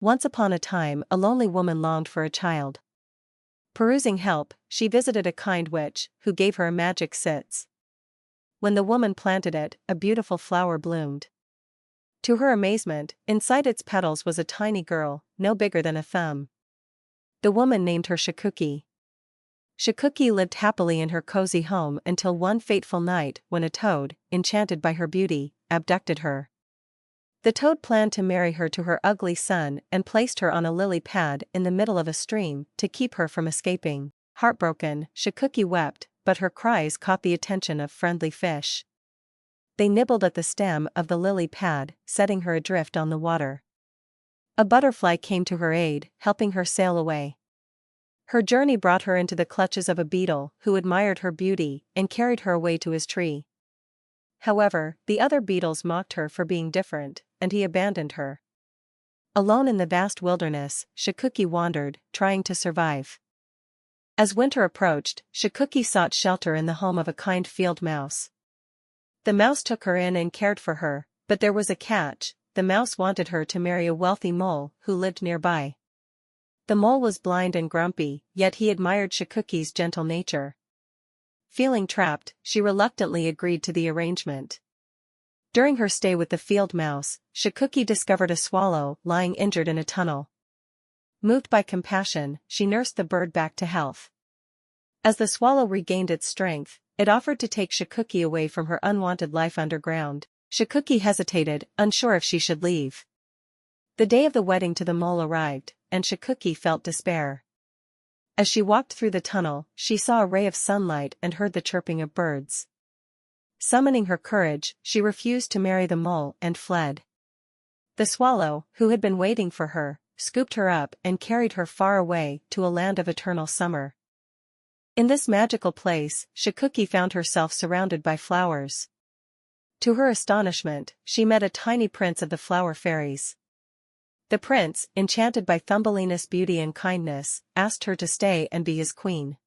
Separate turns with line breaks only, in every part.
Once upon a time a lonely woman longed for a child. Perusing help, she visited a kind witch, who gave her a magic sitz. When the woman planted it, a beautiful flower bloomed. To her amazement, inside its petals was a tiny girl, no bigger than a thumb. The woman named her Shakooki. Shakooki lived happily in her cozy home until one fateful night when a toad, enchanted by her beauty, abducted her. The toad planned to marry her to her ugly son and placed her on a lily pad in the middle of a stream to keep her from escaping. Heartbroken, Shakooki wept, but her cries caught the attention of friendly fish. They nibbled at the stem of the lily pad, setting her adrift on the water. A butterfly came to her aid, helping her sail away. Her journey brought her into the clutches of a beetle who admired her beauty and carried her away to his tree. However, the other beetles mocked her for being different, and he abandoned her. Alone in the vast wilderness, Shakooki wandered, trying to survive. As winter approached, Shakooki sought shelter in the home of a kind field mouse. The mouse took her in and cared for her, but there was a catch: the mouse wanted her to marry a wealthy mole who lived nearby. The mole was blind and grumpy, yet he admired Shakooki's gentle nature. Feeling trapped, she reluctantly agreed to the arrangement. During her stay with the field mouse, Shakooki discovered a swallow lying injured in a tunnel. Moved by compassion, she nursed the bird back to health. As the swallow regained its strength, it offered to take Shakooki away from her unwanted life underground. Shakooki hesitated, unsure if she should leave. The day of the wedding to the mole arrived, and Shakooki felt despair. As she walked through the tunnel, she saw a ray of sunlight and heard the chirping of birds. Summoning her courage, she refused to marry the mole and fled. The swallow, who had been waiting for her, scooped her up and carried her far away to a land of eternal summer. In this magical place, Shakooki found herself surrounded by flowers. To her astonishment, she met a tiny prince of the flower fairies. The prince, enchanted by Thumbelina's beauty and kindness, asked her to stay and be his queen.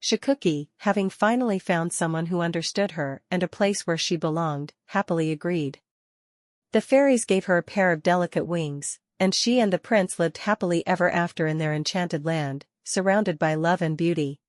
Shakooki, having finally found someone who understood her and a place where she belonged, happily agreed. The fairies gave her a pair of delicate wings, and she and the prince lived happily ever after in their enchanted land, surrounded by love and beauty.